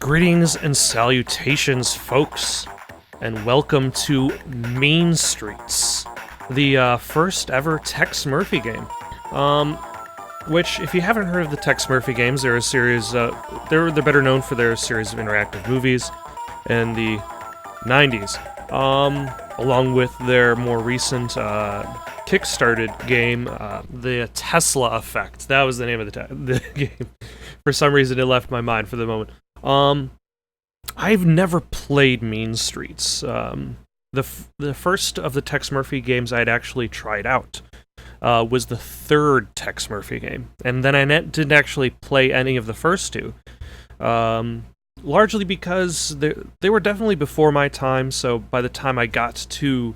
Greetings and salutations, folks, and welcome to Mean Streets, the first ever Tex Murphy game. Which, if you haven't heard of the Tex Murphy games, they're a series. They're better known for their series of interactive movies in the '90s, along with their more recent kickstarted game, the Tesla Effect. That was the name of the game. For some reason, it left my mind for the moment. I've never played Mean Streets. The first of the Tex Murphy games I'd actually tried out was the third Tex Murphy game, and then I didn't actually play any of the first two, largely because they were definitely before my time. So by the time I got to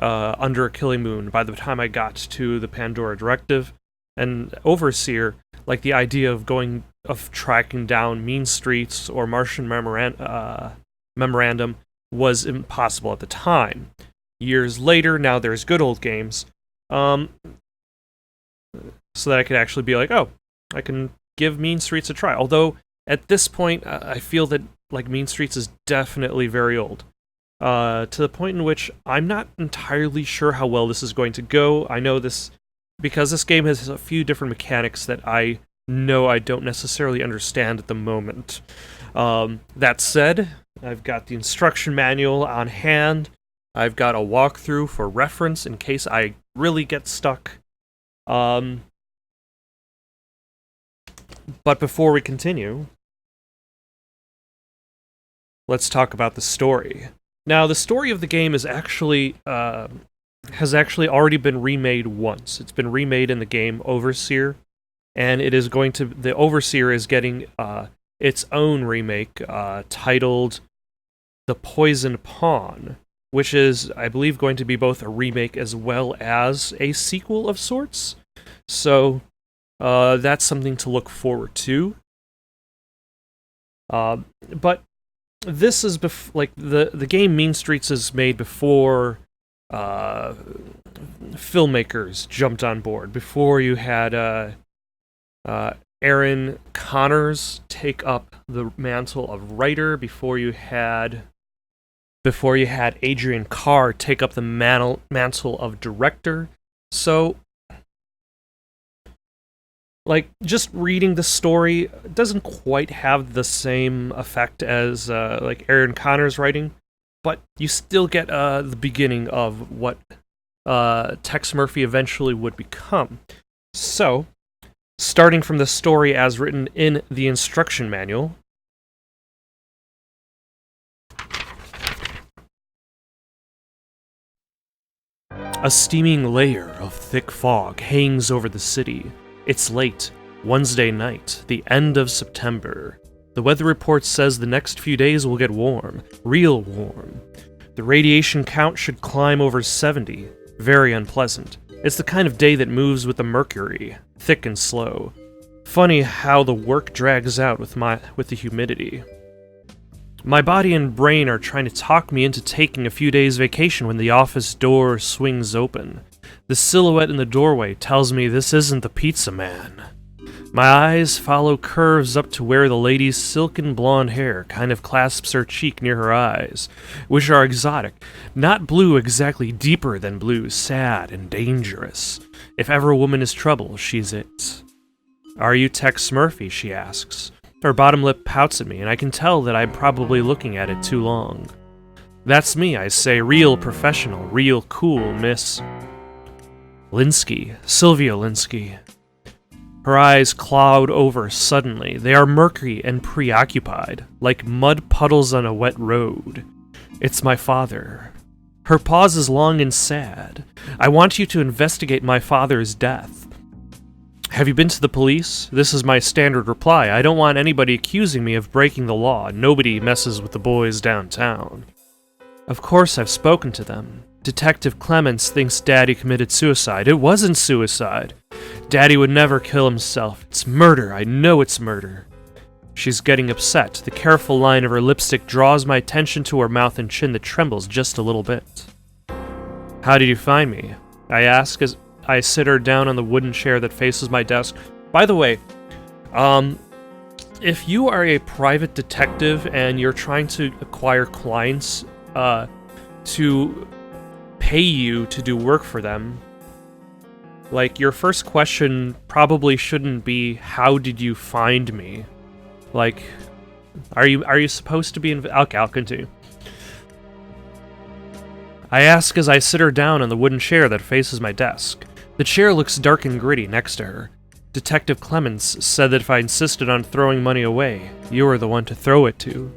Under a Killing Moon, by the time I got to the Pandora Directive and Overseer, like the idea of tracking down Mean Streets or Martian Memorandum was impossible at the time. Years later, now there's good old games, so that I could actually be like, oh, I can give Mean Streets a try. Although, at this point, I feel that like Mean Streets is definitely very old. To the point in which I'm not entirely sure how well this is going to go. I know this because this game has a few different mechanics that I know I don't necessarily understand at the moment. That said, I've got the instruction manual on hand. I've got a walkthrough for reference in case I really get stuck. But before we continue, let's talk about the story. Now, the story of the game is actually has already been remade once. It's been remade in the game Overseer, and the Overseer is getting its own remake titled The Poisoned Pawn, which is, I believe, going to be both a remake as well as a sequel of sorts. So that's something to look forward to. But this is the game Mean Streets is made before filmmakers jumped on board. Before you had Aaron Connors take up the mantle of writer. Before you had Adrian Carr take up the mantle of director. So, like, just reading the story doesn't quite have the same effect as like Aaron Connor's writing, but you still get the beginning of what Tex Murphy eventually would become. So, starting from the story as written in the instruction manual, a steaming layer of thick fog hangs over the city. It's late, Wednesday night, the end of September. The weather report says the next few days will get warm, real warm. The radiation count should climb over 70, very unpleasant. It's the kind of day that moves with the mercury, thick and slow. Funny how the work drags out with the humidity. My body and brain are trying to talk me into taking a few days vacation when the office door swings open. The silhouette in the doorway tells me this isn't the pizza man. My eyes follow curves up to where the lady's silken blonde hair kind of clasps her cheek near her eyes, which are exotic, not blue exactly, deeper than blue, sad and dangerous. If ever a woman is trouble, she's it. Are you Tex Murphy? She asks. Her bottom lip pouts at me, and I can tell that I'm probably looking at it too long. That's me, I say, real professional, real cool, Miss Linsky, Sylvia Linsky. Her eyes cloud over suddenly. They are murky and preoccupied, like mud puddles on a wet road. It's my father. Her pause is long and sad. I want you to investigate my father's death. Have you been to the police? This is my standard reply. I don't want anybody accusing me of breaking the law. Nobody messes with the boys downtown. Of course I've spoken to them. Detective Clements thinks Daddy committed suicide. It wasn't suicide. Daddy would never kill himself. It's murder. I know it's murder. She's getting upset. The careful line of her lipstick draws my attention to her mouth and chin that trembles just a little bit. How did you find me? I ask as I sit her down on the wooden chair that faces my desk. By the way, if you are a private detective and you're trying to acquire clients to pay you to do work for them, like, your first question probably shouldn't be, how did you find me? Like, are you supposed to be okay, I'll continue. I ask as I sit her down in the wooden chair that faces my desk. The chair looks dark and gritty next to her. Detective Clements said that if I insisted on throwing money away, you were the one to throw it to.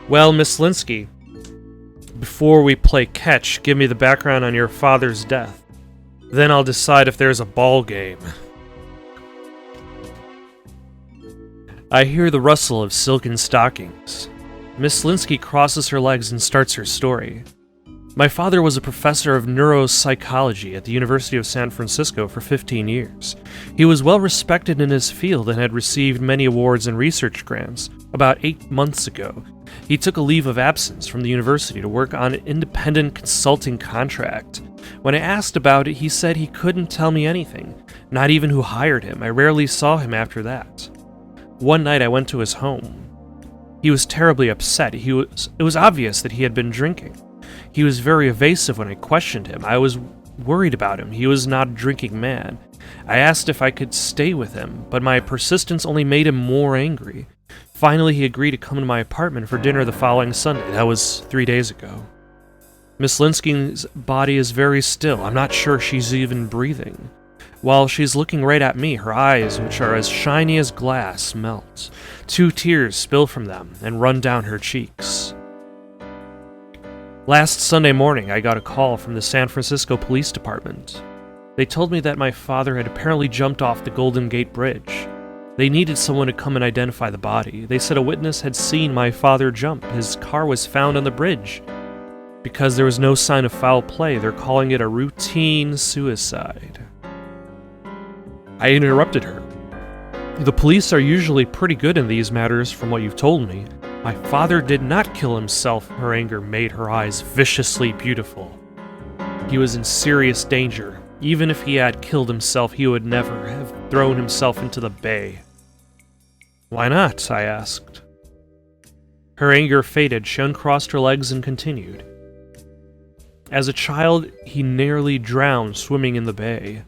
Well, Miss Linsky, before we play catch, give me the background on your father's death. Then I'll decide if there's a ball game. I hear the rustle of silken stockings. Miss Linsky crosses her legs and starts her story. My father was a professor of neuropsychology at the University of San Francisco for 15 years. He was well respected in his field and had received many awards and research grants. About 8 months ago, he took a leave of absence from the university to work on an independent consulting contract. When I asked about it, he said he couldn't tell me anything, not even who hired him. I rarely saw him after that. One night I went to his home. He was terribly upset. It was obvious that he had been drinking. He was very evasive when I questioned him. I was worried about him. He was not a drinking man. I asked if I could stay with him, but my persistence only made him more angry. Finally, he agreed to come to my apartment for dinner the following Sunday. That was 3 days ago. Miss Linsky's body is very still. I'm not sure she's even breathing. While she's looking right at me, her eyes, which are as shiny as glass, melt. 2 tears spill from them and run down her cheeks. Last Sunday morning, I got a call from the San Francisco Police Department. They told me that my father had apparently jumped off the Golden Gate Bridge. They needed someone to come and identify the body. They said a witness had seen my father jump. His car was found on the bridge. Because there was no sign of foul play, they're calling it a routine suicide. I interrupted her. The police are usually pretty good in these matters from what you've told me. My father did not kill himself. Her anger made her eyes viciously beautiful. He was in serious danger. Even if he had killed himself, he would never have thrown himself into the bay. Why not? I asked. Her anger faded. She uncrossed her legs and continued. As a child, he nearly drowned swimming in the bay.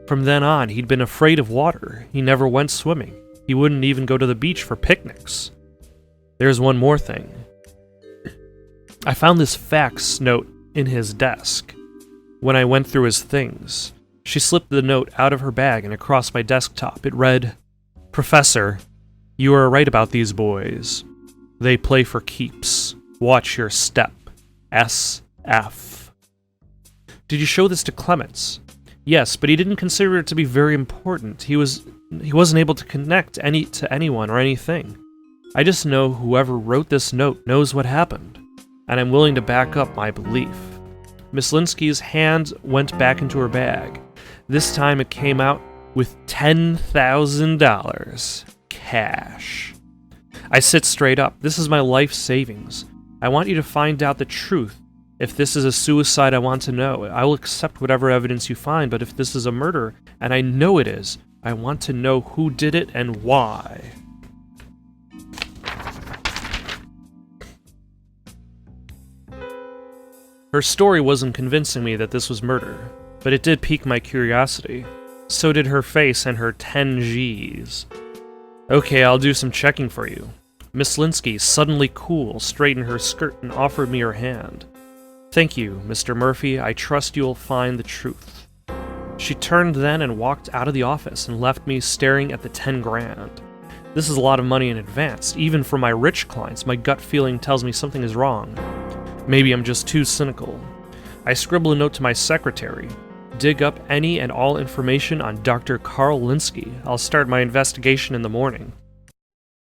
From then on, he'd been afraid of water. He never went swimming. He wouldn't even go to the beach for picnics. There's one more thing. I found this fax note in his desk. When I went through his things, she slipped the note out of her bag and across my desktop. It read, Professor, you are right about these boys. They play for keeps. Watch your step. SF. Did you show this to Clements? Yes, but he didn't consider it to be very important. He wasn't able to connect to anyone or anything. I just know whoever wrote this note knows what happened, and I'm willing to back up my belief. Miss Linsky's hand went back into her bag. This time it came out with $10,000. Cash. I sit straight up. This is my life savings. I want you to find out the truth. If this is a suicide, I want to know. I will accept whatever evidence you find, but if this is a murder, and I know it is, I want to know who did it and why. Her story wasn't convincing me that this was murder, but it did pique my curiosity. So did her face and her 10 Gs. Okay, I'll do some checking for you. Miss Linsky, suddenly cool, straightened her skirt and offered me her hand. Thank you, Mr. Murphy. I trust you'll find the truth. She turned then and walked out of the office and left me staring at the 10 grand. This is a lot of money in advance. Even for my rich clients, my gut feeling tells me something is wrong. Maybe I'm just too cynical. I scribble a note to my secretary. Dig up any and all information on Dr. Carl Linsky. I'll start my investigation in the morning.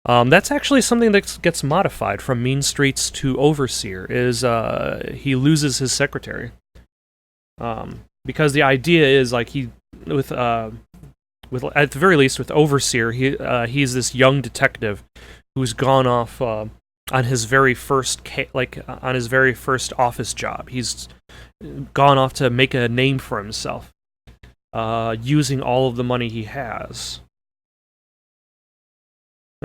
That's actually something that gets modified from Mean Streets to Overseer, is he loses his secretary. Because the idea is, like, with at the very least with Overseer, he's this young detective who's gone off on his very first on his very first office job. He's gone off to make a name for himself, using all of the money he has.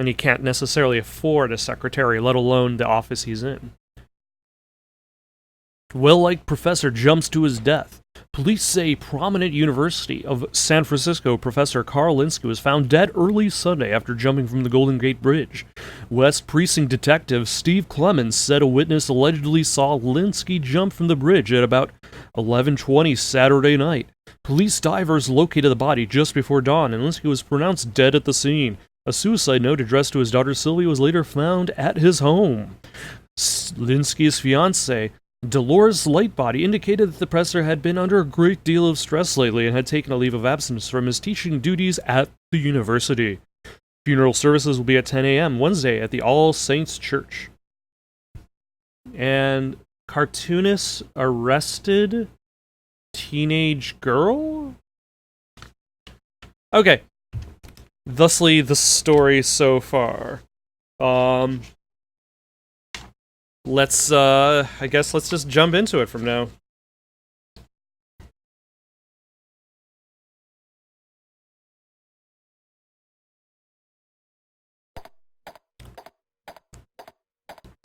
and he can't necessarily afford a secretary, let alone the office he's in. Well-liked professor jumps to his death. Police say prominent University of San Francisco professor Carl Linsky was found dead early Sunday after jumping from the Golden Gate Bridge. West Precinct Detective Steve Clemens said a witness allegedly saw Linsky jump from the bridge at about 11:20 Saturday night. Police divers located the body just before dawn, and Linsky was pronounced dead at the scene. A suicide note addressed to his daughter Sylvia was later found at his home. Linsky's fiancée, Dolores Lightbody, indicated that the professor had been under a great deal of stress lately and had taken a leave of absence from his teaching duties at the university. Funeral services will be at 10 a.m. Wednesday at the All Saints Church. And cartoonist arrested teenage girl? Okay. Thusly, the story so far. I guess let's just jump into it from now.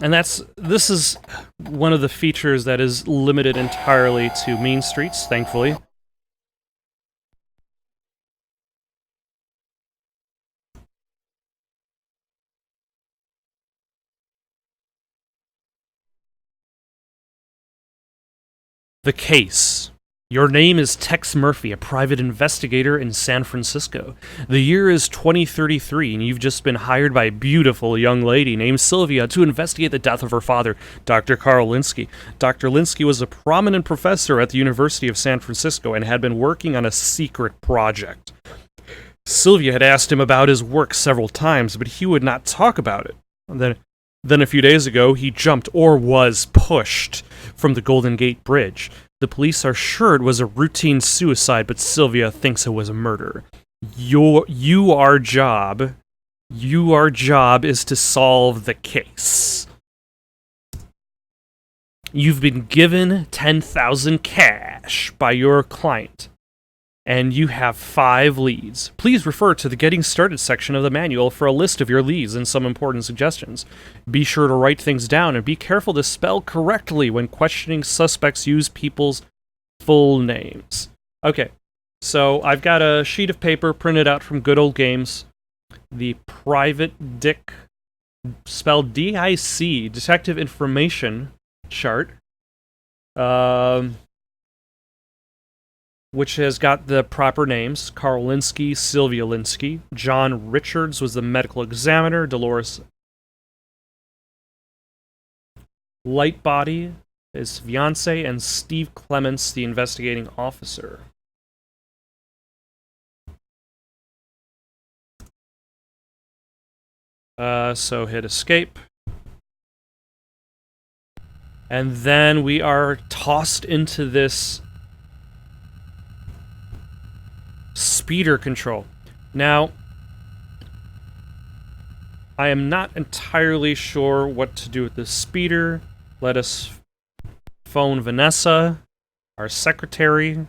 And this is one of the features that is limited entirely to Mean Streets, thankfully. The case. Your name is Tex Murphy, a private investigator in San Francisco. The year is 2033, and you've just been hired by a beautiful young lady named Sylvia to investigate the death of her father, Dr. Carl Linsky. Dr. Linsky was a prominent professor at the University of San Francisco and had been working on a secret project. Sylvia had asked him about his work several times, but he would not talk about it. Then a few days ago, he jumped, or was pushed, from the Golden Gate Bridge. The police are sure it was a routine suicide, but Sylvia thinks it was a murder. Your job is to solve the case. You've been given 10,000 cash by your client, and you have 5 leads. Please refer to the Getting Started section of the manual for a list of your leads and some important suggestions. Be sure to write things down and be careful to spell correctly when questioning suspects. Use people's full names. Okay, so I've got a sheet of paper printed out from Good Old Games. The Private Dick, spelled D-I-C, Detective Information chart. Which has got the proper names: Carl Linsky, Sylvia Linsky. John Richards was the medical examiner. Dolores Lightbody, his fiance, and Steve Clements, the investigating officer. So hit escape. And then we are tossed into this speeder control. Now, I am not entirely sure what to do with this speeder. Let us phone Vanessa, our secretary.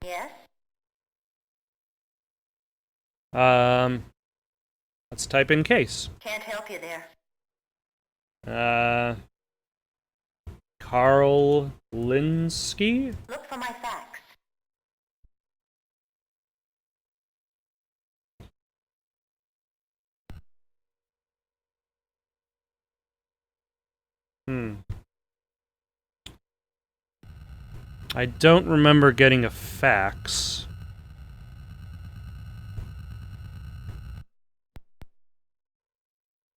Yes? Let's type in case. Can't help you there. Carl Linsky? Look for my fax. I don't remember getting a fax.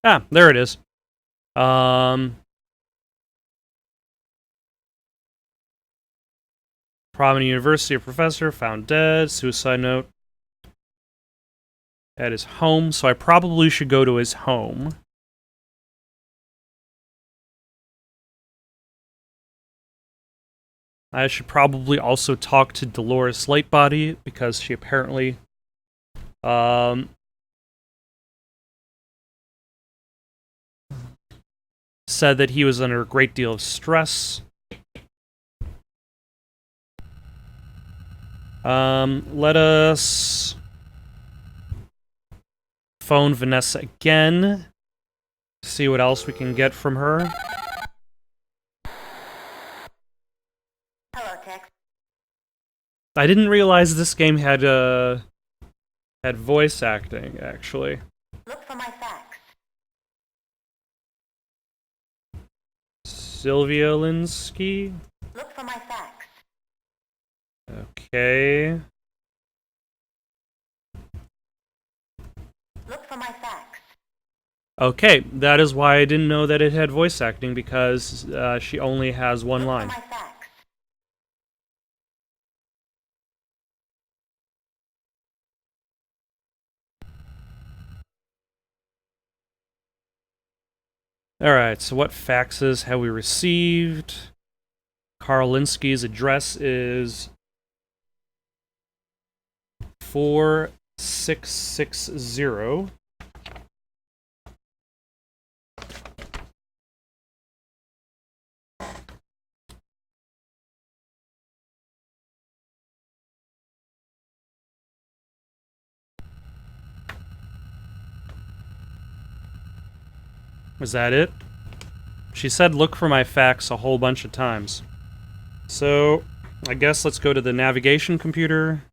Ah, there it is. Prominent University professor found dead. Suicide note at his home. So I probably should go to his home. I should probably also talk to Dolores Lightbody, because she apparently said that he was under a great deal of stress. Let us phone Vanessa again. See what else we can get from her. Hello, Tex. I didn't realize this game had voice acting, actually. Look for my fax. Sylvia Linsky? Look for my fax. Okay. Look for my fax. Okay, that is why I didn't know that it had voice acting, because she only has one Look line. for my fax. Alright, so what faxes have we received? Carl Linsky's address is 4660. Is that it? She said look for my fax a whole bunch of times. So, I guess let's go to the navigation computer.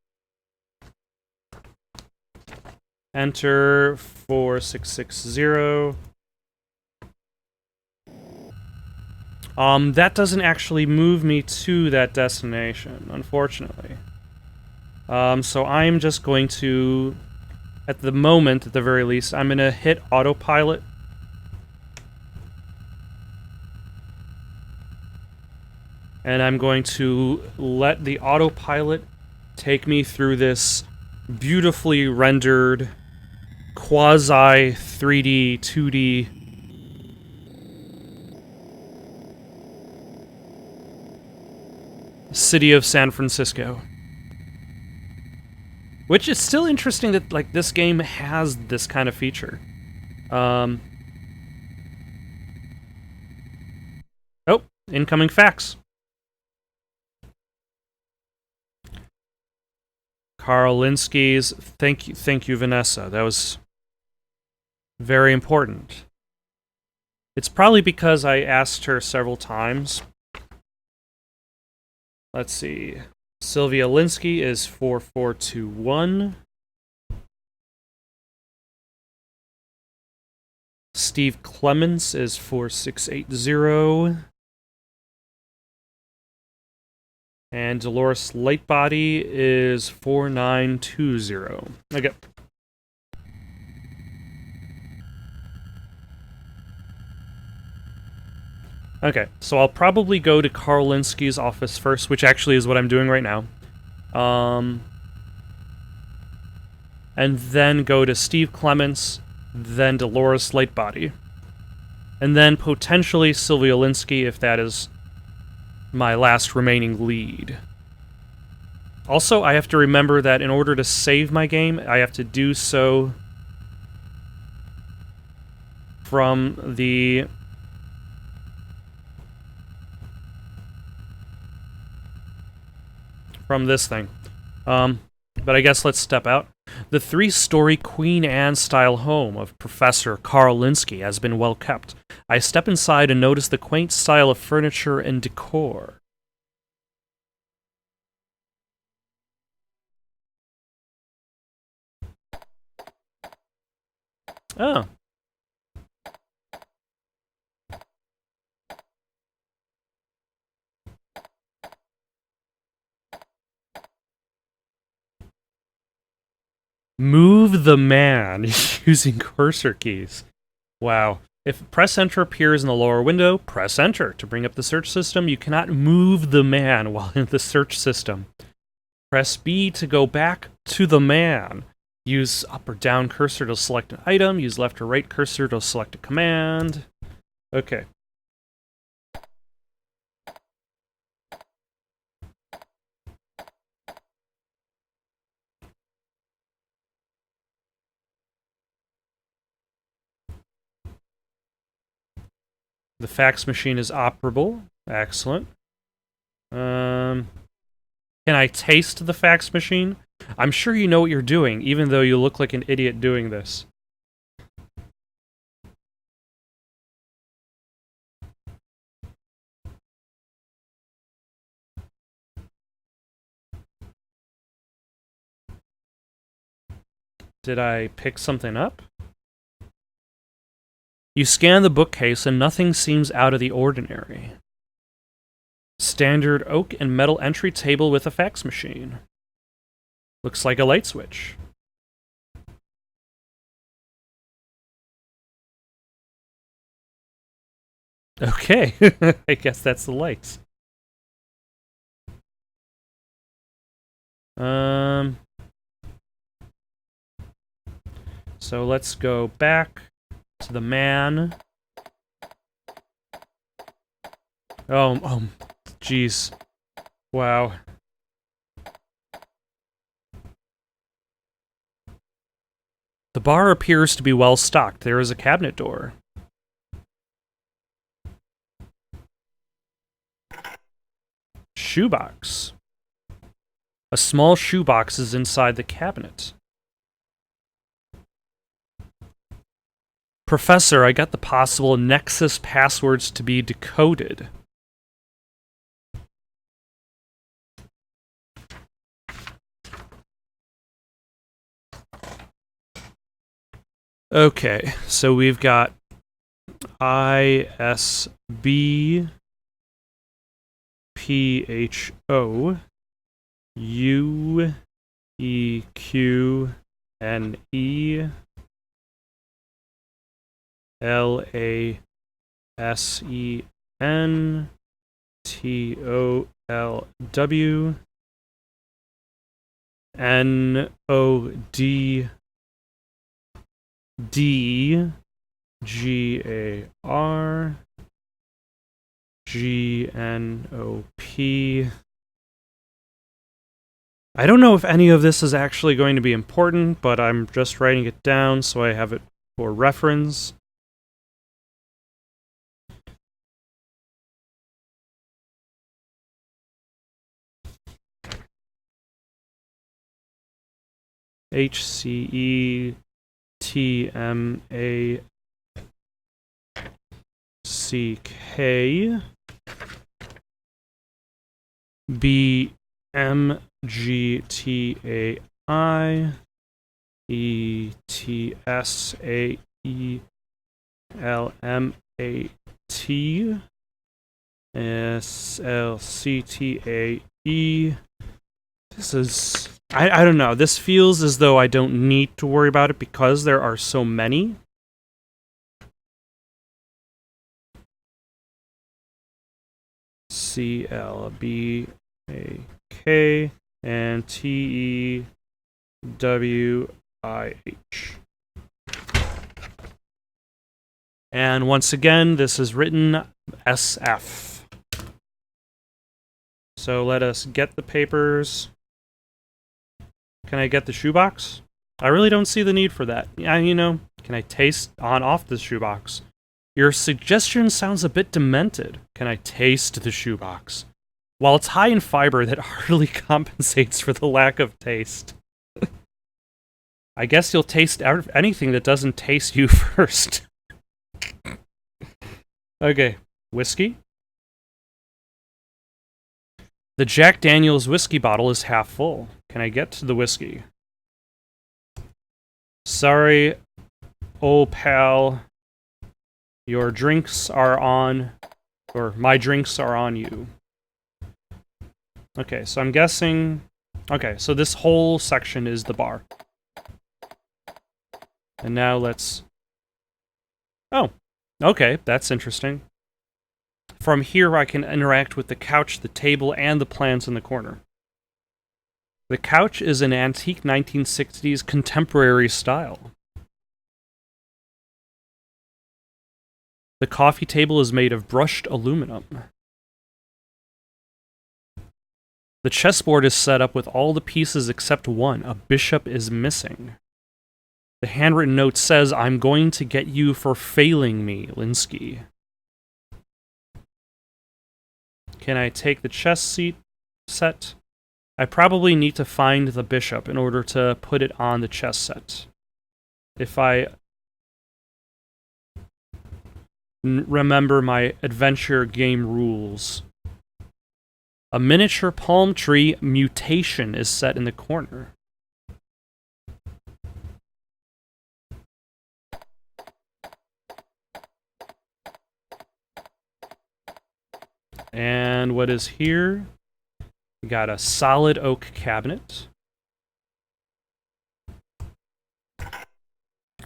Enter 4660. That doesn't actually move me to that destination, unfortunately. So I'm just going to, at the moment, at the very least, I'm going to hit autopilot. And I'm going to let the autopilot take me through this beautifully rendered quasi 3D, 2D city of San Francisco. Which is still interesting that like this game has this kind of feature. Oh, incoming fax. Carl Linsky's thank you, Vanessa. That was very important. It's probably because I asked her several times. Let's see. Sylvia Linsky is 4421. Steve Clements is 4680. And Dolores Lightbody is 4920. Okay. Okay, so I'll probably go to Carl Linsky's office first, which actually is what I'm doing right now. And then go to Steve Clements, then Dolores Lightbody. And then potentially Sylvia Linsky, if that is my last remaining lead. Also, I have to remember that in order to save my game, I have to do so from the this thing. But I guess let's step out. The 3-story Queen Anne-style home of Professor Carl Linsky has been well kept. I step inside and notice the quaint style of furniture and decor. Oh. Move the man using cursor keys. Wow. If press enter appears in the lower window, press enter. To bring up the search system, you cannot move the man while in the search system. Press B to go back to the man. Use up or down cursor to select an item. Use left or right cursor to select a command. Okay. The fax machine is operable. Excellent. Can I taste the fax machine? I'm sure you know what you're doing, even though you look like an idiot doing this. Did I pick something up? You scan the bookcase and nothing seems out of the ordinary. Standard oak and metal entry table with a fax machine. Looks like a light switch. Okay, I guess that's the lights. So let's go back to the man. Oh, jeez. Wow. The bar appears to be well stocked. There is a cabinet door. Shoebox. A small shoebox is inside the cabinet. Professor, I got the possible Nexus passwords to be decoded. Okay, so we've got ISB PHO UEQNE LASENTOLW NOD DGAR GNOP. I don't know if any of this is actually going to be important, but I'm just writing it down so I have it for reference. HCE TMACK BMGTAI ETSAELMAT SLCTAE. This is... I don't know. This feels as though I don't need to worry about it because there are so many. CLBAK and TEWIH. And once again, this is written SF. So let us get the papers. Can I get the shoebox? I really don't see the need for that. Yeah, you know, can I taste off the shoebox? Your suggestion sounds a bit demented. Can I taste the shoebox? While it's high in fiber, that hardly compensates for the lack of taste. I guess you'll taste anything that doesn't taste you first. Okay, whiskey? The Jack Daniel's whiskey bottle is half full. Can I get to the whiskey? Sorry, old pal. Your drinks are on... Or my drinks are on you. Okay, so I'm guessing... Okay, so this whole section is the bar. And now let's... Oh, okay, that's interesting. From here, I can interact with the couch, the table, and the plants in the corner. The couch is an antique 1960s contemporary style. The coffee table is made of brushed aluminum. The chessboard is set up with all the pieces except one. A bishop is missing. The handwritten note says, "I'm going to get you for failing me, Linsky." Can I take the chess set? I probably need to find the bishop in order to put it on the chess set. If I remember my adventure game rules. A miniature palm tree mutation is set in the corner. And what is here? We got a solid oak cabinet.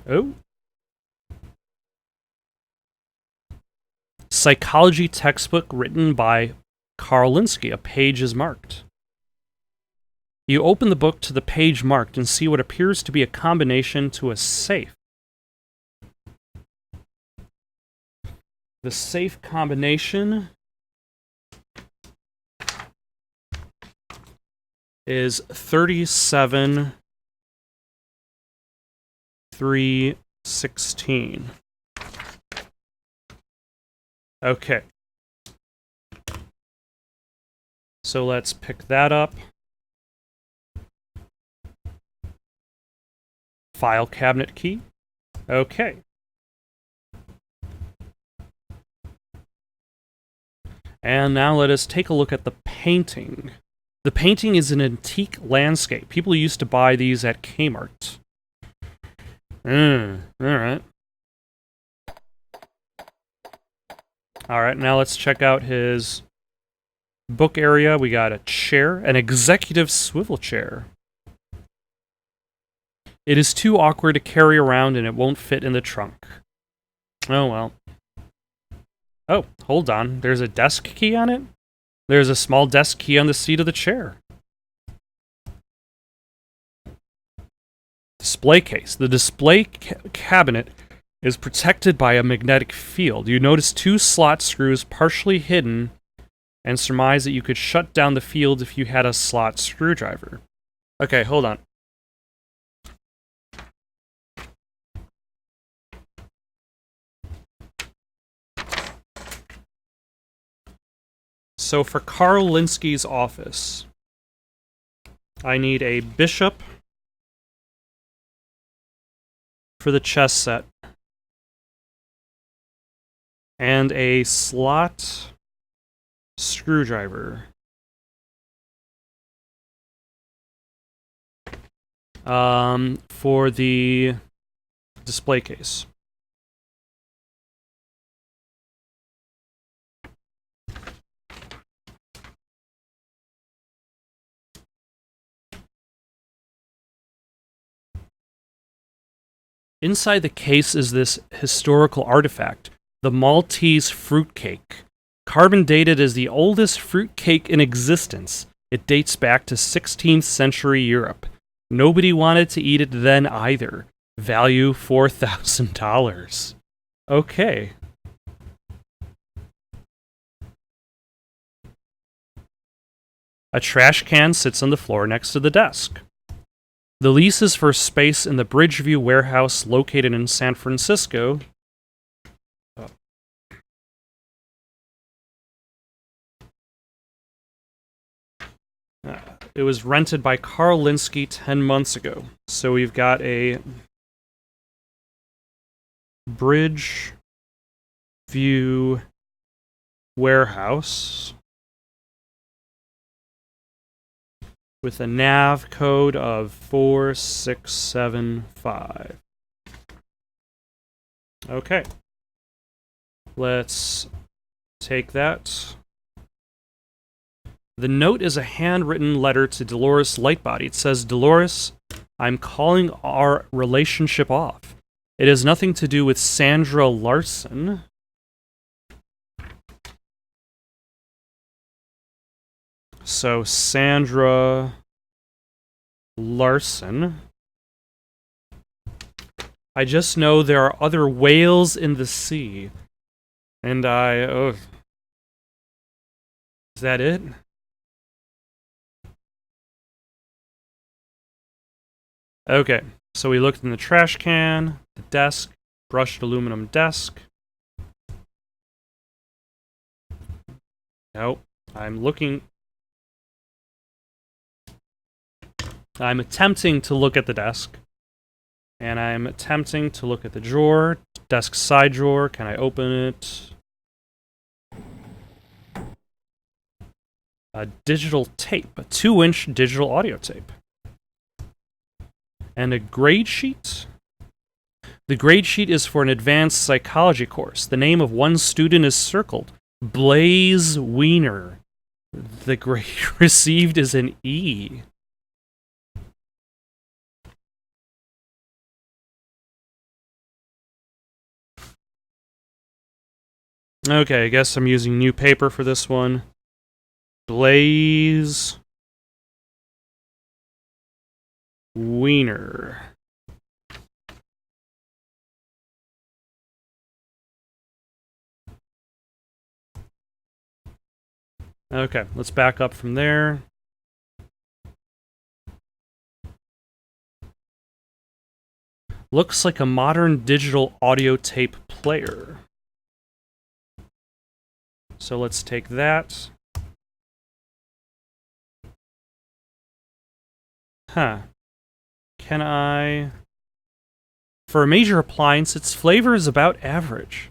Oh. Psychology textbook written by Carl Linsky. A page is marked. You open the book to the page marked and see what appears to be a combination to a safe. The safe combination is 37,316. Okay. So let's pick that up. File cabinet key. Okay. And now let us take a look at the painting. The painting is an antique landscape. People used to buy these at Kmart. Alright. Alright, now let's check out his book area. We got a chair, an executive swivel chair. It is too awkward to carry around and it won't fit in the trunk. Oh well. Oh, hold on. There's a desk key on it? There's a small desk key on the seat of the chair. Display case. The display cabinet is protected by a magnetic field. You notice 2 slot screws partially hidden and surmise that you could shut down the field if you had a slot screwdriver. Okay, hold on. So for Carl Linsky's office, I need a bishop for the chess set and a slot screwdriver. For the display case. Inside the case is this historical artifact, the Maltese fruitcake. Carbon dated as the oldest fruitcake in existence. It dates back to 16th century Europe. Nobody wanted to eat it then either. Value $4,000. Okay. A trash can sits on the floor next to the desk. The lease is for space in the Bridgeview warehouse located in San Francisco. It was rented by Carl Linsky 10 months ago. So we've got a Bridgeview warehouse with a nav code of 4675. Okay. Let's take that. The note is a handwritten letter to Dolores Lightbody. It says, Dolores, I'm calling our relationship off. It has nothing to do with Sandra Larson. So, Sandra Larson. I just know there are other whales in the sea. And is that it? Okay, so we looked in the trash can, the desk, brushed aluminum desk. Nope, I'm looking. I'm attempting to look at the desk. And I'm attempting to look at the drawer. Desk side drawer. Can I open it? A digital tape. A 2-inch digital audio tape. And a grade sheet? The grade sheet is for an advanced psychology course. The name of one student is circled. Blaze Wiener. The grade received is an E. Okay, I guess I'm using new paper for this one. Blaze Wiener. Okay, let's back up from there. Looks like a modern digital audio tape player. So let's take that. Huh. Can I... For a major appliance, its flavor is about average.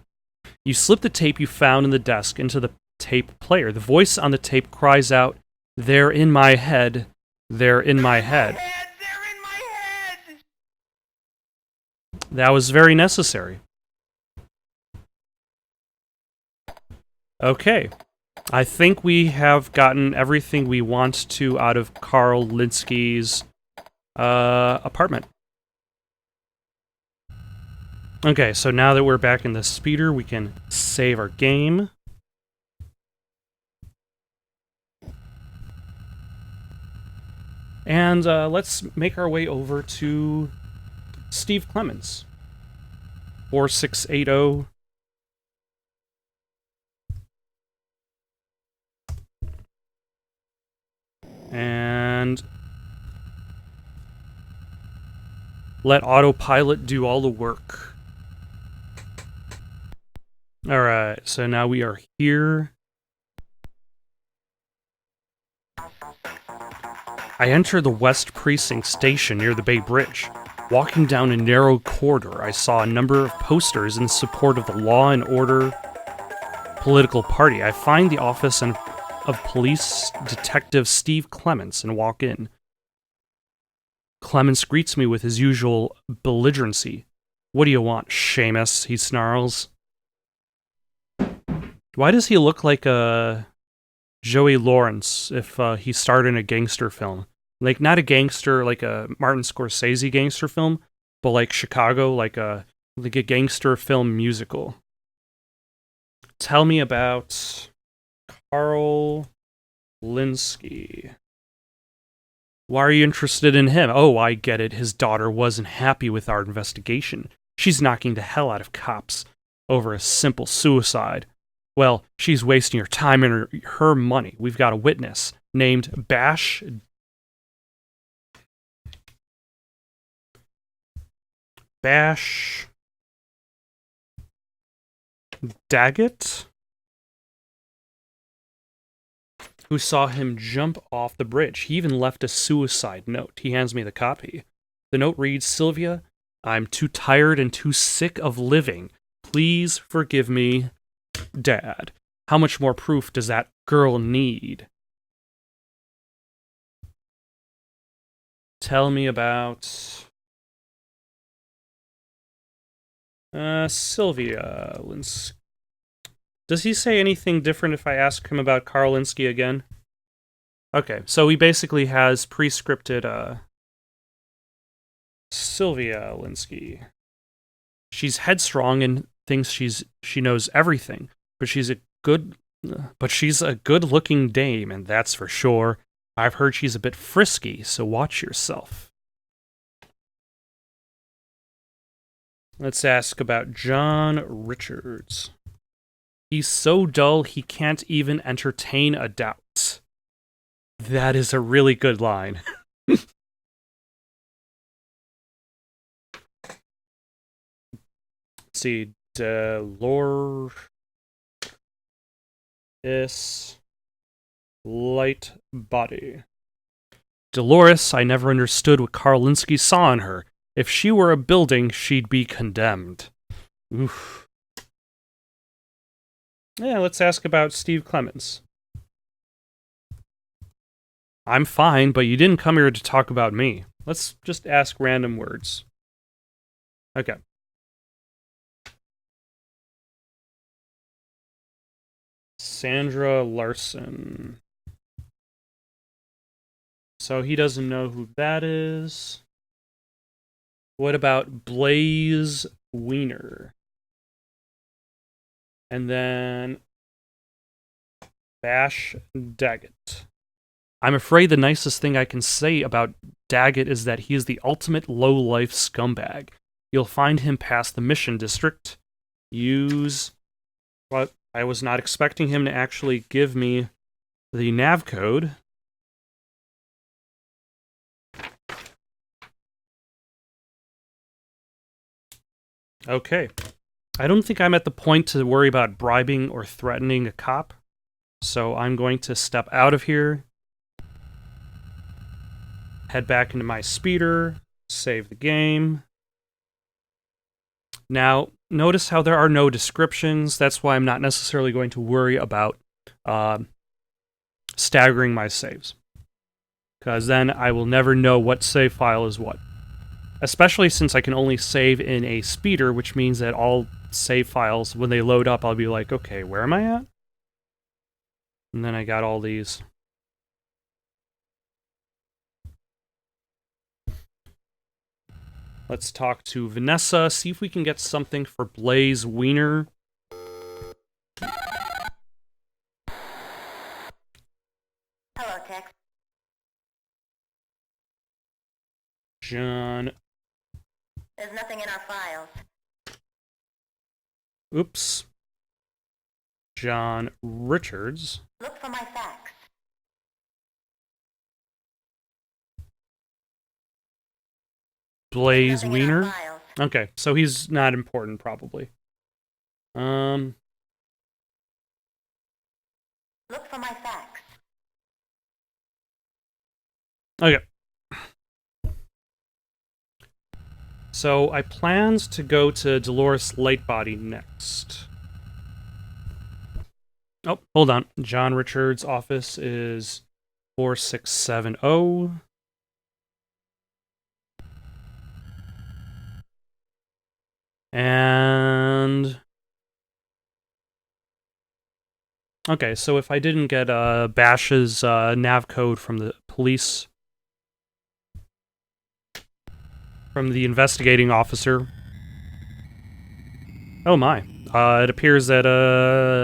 You slip the tape you found in the desk into the tape player. The voice on the tape cries out, "They're in my head. They're in my head." They're in my head! That was very necessary. Okay. I think we have gotten everything we want to out of Carl Linsky's apartment. Okay, so now that we're back in the speeder, we can save our game. And let's make our way over to Steve Clements. 4680. And let autopilot do all the work. Alright, so now we are here. I enter the West Precinct station near the Bay Bridge. Walking down a narrow corridor, I saw a number of posters in support of the Law and Order political party. I find the office of Police Detective Steve Clements and walk in. Clements greets me with his usual belligerency. "What do you want, Seamus?" he snarls. Why does he look like Joey Lawrence if he starred in a gangster film? Like, not a gangster, like a Martin Scorsese gangster film, but like Chicago, like a gangster film musical. Tell me about Carl Linsky. Why are you interested in him? Oh, I get it. His daughter wasn't happy with our investigation. She's knocking the hell out of cops over a simple suicide. Well, she's wasting her time and her money. We've got a witness named Bash Daggett, who saw him jump off the bridge. He even left a suicide note. He hands me the copy. The note reads, "Sylvia, I'm too tired and too sick of living. Please forgive me, Dad." How much more proof does that girl need? Tell me about Sylvia Linsky. Does he say anything different if I ask him about Carl Linsky again? Okay, so he basically has pre-scripted Sylvia Linsky. She's headstrong and thinks she knows everything, but she's a good-looking dame, and that's for sure. I've heard she's a bit frisky, so watch yourself. Let's ask about John Richards. He's so dull he can't even entertain a doubt. That is a really good line. Let's see, Dolores Light Body. Dolores, I never understood what Carl Linsky saw in her. If she were a building, she'd be condemned. Oof. Yeah, let's ask about Steve Clements. I'm fine, but you didn't come here to talk about me. Let's just ask random words. Okay. Sandra Larson. So he doesn't know who that is. What about Blaze Wiener? And then Bash Daggett. I'm afraid the nicest thing I can say about Daggett is that he is the ultimate low-life scumbag. You'll find him past the Mission District. Use... But I was not expecting him to actually give me the nav code. Okay. I don't think I'm at the point to worry about bribing or threatening a cop. So I'm going to step out of here. Head back into my speeder. Save the game. Now, notice how there are no descriptions. That's why I'm not necessarily going to worry about staggering my saves. Because then I will never know what save file is what. Especially since I can only save in a speeder, which means that all save files, when they load up, I'll be like, okay, where am I at? And then I got all these. Let's talk to Vanessa, see if we can get something for Blaze Wiener. Hello, Tex. John. There's nothing in our files. Oops. John Richards. Look for my fax. Blaze Nothing in our Wiener. files. Okay, so he's not important, probably. Look for my fax. Okay. So I planned to go to Dolores Lightbody next. Oh, hold on. John Richards' office is 4670. And... okay, so if I didn't get Bash's nav code from the police... from the investigating officer... oh my. It appears that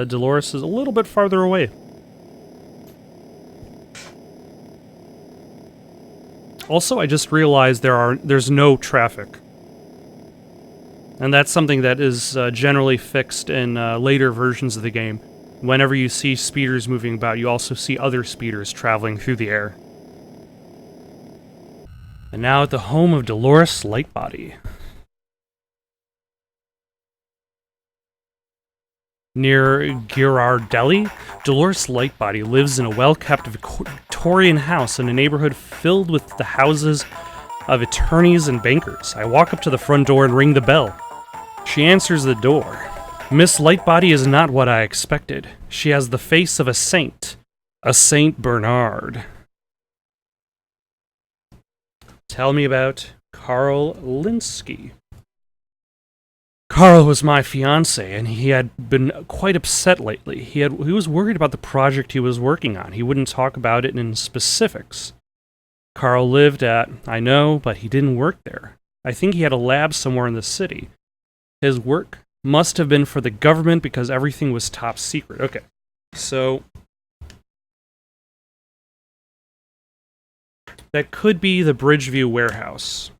Dolores is a little bit farther away. Also, I just realized there's no traffic. And that's something that is generally fixed in later versions of the game. Whenever you see speeders moving about, you also see other speeders traveling through the air. And now at the home of Dolores Lightbody. Near Girardelli, Dolores Lightbody lives in a well-kept Victorian house in a neighborhood filled with the houses of attorneys and bankers. I walk up to the front door and ring the bell. She answers the door. Miss Lightbody is not what I expected. She has the face of a saint. A Saint Bernard. Tell me about Carl Linsky. Carl was my fiancé, and he had been quite upset lately. He was worried about the project he was working on. He wouldn't talk about it in specifics. Carl lived at, I know, but he didn't work there. I think he had a lab somewhere in the city. His work must have been for the government because everything was top secret. Okay, so... that could be the Bridgeview warehouse.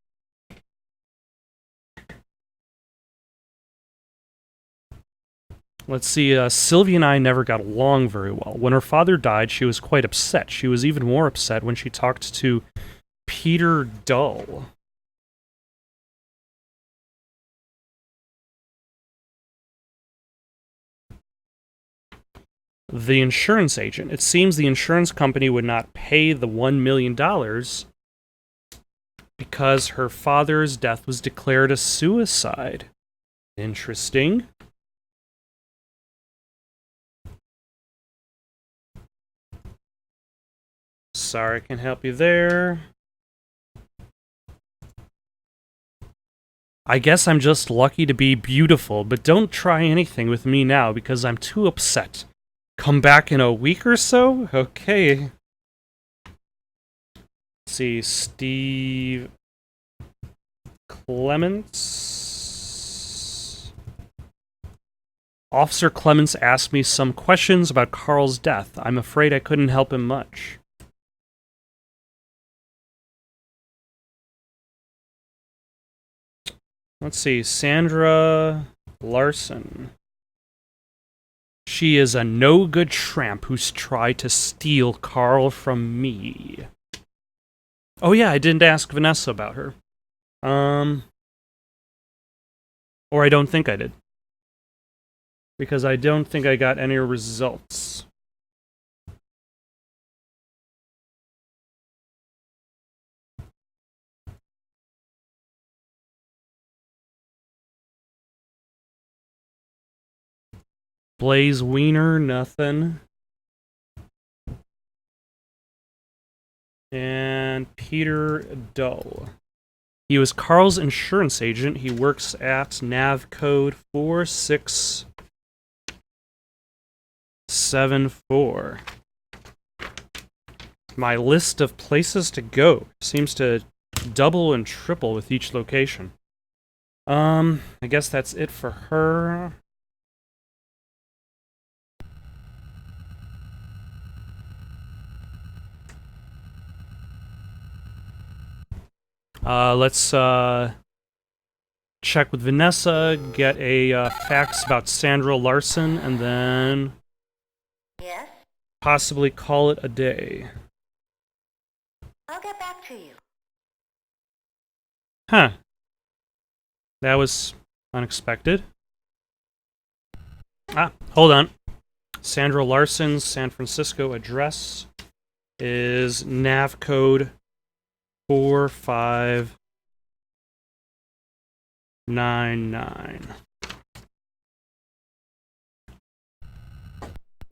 Let's see, Sylvia and I never got along very well. When her father died, she was quite upset. She was even more upset when she talked to Peter Dull. The insurance agent. It seems the insurance company would not pay the $1 million because her father's death was declared a suicide. Interesting. Sorry, I can't help you there. I guess I'm just lucky to be beautiful, but don't try anything with me now because I'm too upset. Come back in a week or so? Okay. Let's see, Steve Clements. Officer Clements asked me some questions about Carl's death. I'm afraid I couldn't help him much. Let's see, Sandra Larson. She is a no-good tramp who's tried to steal Carl from me. Oh yeah, I didn't ask Vanessa about her. Or I don't think I did. Because I don't think I got any results. Blaze Wiener, nothing. And Peter Dull. He was Carl's insurance agent. He works at nav code 4674. My list of places to go seems to double and triple with each location. I guess that's it for her. Let's check with Vanessa, get a fax about Sandra Larson, and then Yes? possibly call it a day. I'll get back to you. Huh. That was unexpected. Ah, hold on. Sandra Larson's San Francisco address is nav code 4599.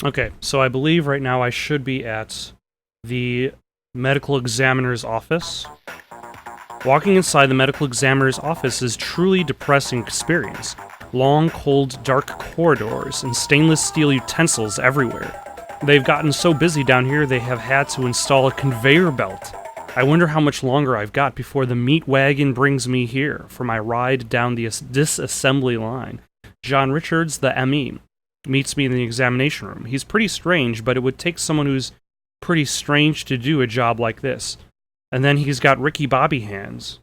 Okay, so I believe right now I should be at the medical examiner's office. Walking inside the medical examiner's office is truly depressing experience. Long, cold, dark corridors and stainless steel utensils everywhere. They've gotten so busy down here they have had to install a conveyor belt. I wonder how much longer I've got before the meat wagon brings me here for my ride down the disassembly line. John Richards, the ME, meets me in the examination room. He's pretty strange, but it would take someone who's pretty strange to do a job like this. And then he's got Ricky Bobby hands.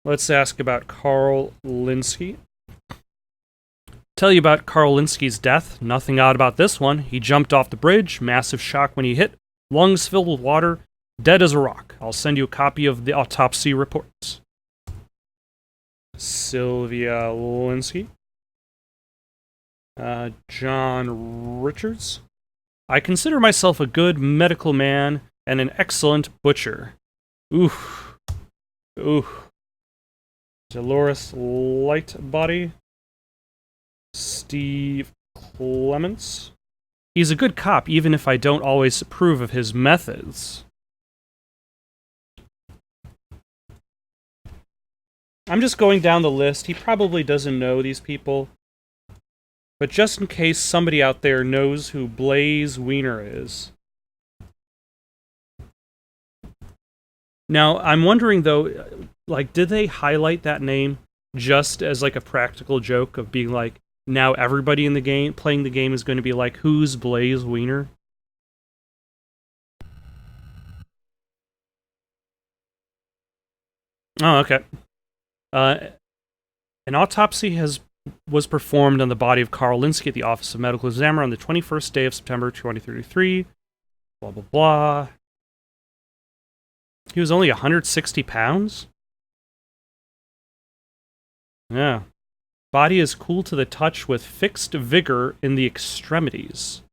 Let's ask about Carl Linsky. Tell you about Carl Linsky's death. Nothing odd about this one. He jumped off the bridge, massive shock when he hit, lungs filled with water, dead as a rock. I'll send you a copy of the autopsy reports. Sylvia Linsky. John Richards. I consider myself a good medical man and an excellent butcher. Oof. Oof. Dolores Lightbody. Steve Clements. He's a good cop, even if I don't always approve of his methods. I'm just going down the list. He probably doesn't know these people. But just in case somebody out there knows who Blaze Wiener is. Now, I'm wondering, though, like, did they highlight that name just as, like, a practical joke of being like, now everybody in the game, playing the game, is going to be like, who's Blaze Wiener? Oh, okay. An autopsy was performed on the body of Carl Linsky at the Office of Medical Examiner on the 21st day of September 2033. Blah, blah, blah. He was only 160 pounds? Yeah. Body is cool to the touch with fixed vigor in the extremities.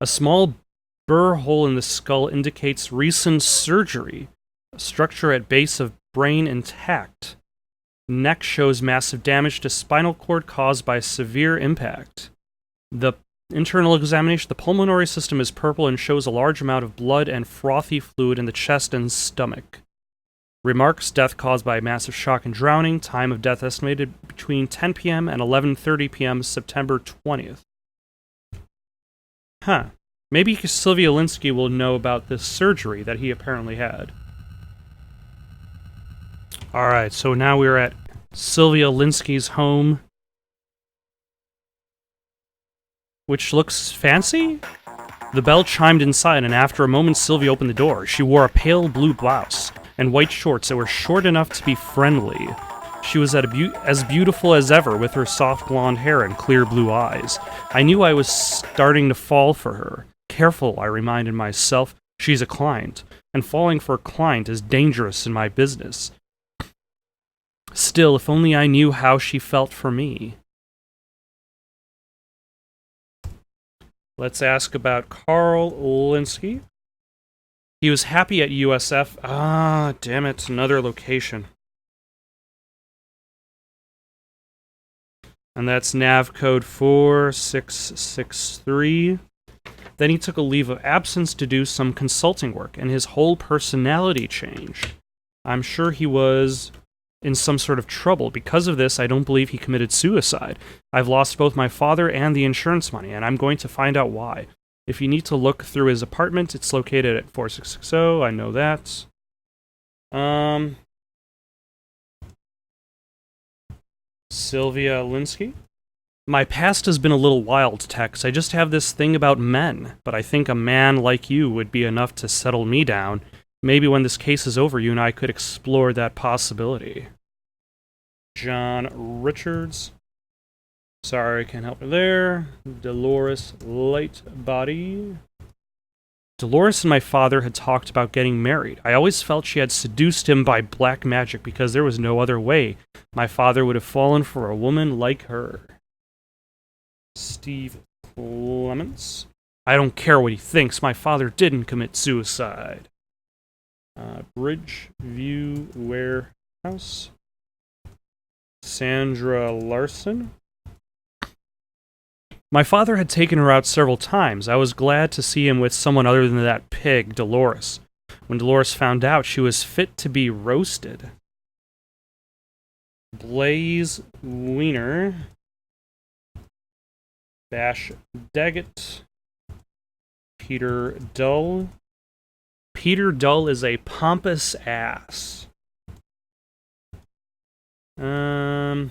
A small burr hole in the skull indicates recent surgery. Structure at base of brain intact. Neck shows massive damage to spinal cord caused by severe impact. The internal examination, the pulmonary system is purple and shows a large amount of blood and frothy fluid in the chest and stomach. Remarks, death caused by massive shock and drowning. Time of death estimated between 10 p.m. and 11:30 p.m. September 20th. Huh. Maybe Sylvia Linsky will know about this surgery that he apparently had. Alright, so now we're at Sylvia Linsky's home, which looks fancy? The bell chimed inside, and after a moment Sylvia opened the door. She wore a pale blue blouse and white shorts that were short enough to be friendly. She was as beautiful as ever, with her soft blonde hair and clear blue eyes. I knew I was starting to fall for her. Careful, I reminded myself. She's a client, and falling for a client is dangerous in my business. Still, if only I knew how she felt for me. Let's ask about Carl Linsky. He was happy at USF. Ah, damn it, another location. And that's nav code 4663. Then he took a leave of absence to do some consulting work, and his whole personality changed. I'm sure he was in some sort of trouble. Because of this, I don't believe he committed suicide. I've lost both my father and the insurance money, and I'm going to find out why. If you need to look through his apartment, it's located at 4660. I know that. Sylvia Linsky? My past has been a little wild, Tex. I just have this thing about men, but I think a man like you would be enough to settle me down. Maybe when this case is over, you and I could explore that possibility. John Richards. Sorry, I can't help her there. Dolores Lightbody. Dolores and my father had talked about getting married. I always felt she had seduced him by black magic because there was no other way my father would have fallen for a woman like her. Steve Clements. I don't care what he thinks. My father didn't commit suicide. Bridgeview Warehouse. Sandra Larson. My father had taken her out several times. I was glad to see him with someone other than that pig, Dolores. When Dolores found out, she was fit to be roasted. Blaze Wiener. Bash Daggett. Peter Dull. Peter Dull is a pompous ass. You're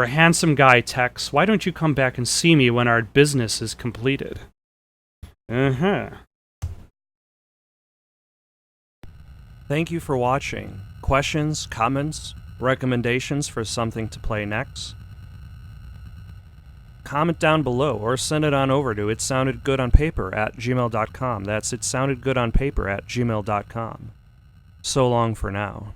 a handsome guy, Tex. Why don't you come back and see me when our business is completed? Thank you for watching. Questions, comments, recommendations for something to play next? Comment down below or send it on over to itsoundedgoodonpaper@gmail.com. That's itsoundedgoodonpaper@gmail.com. So long for now.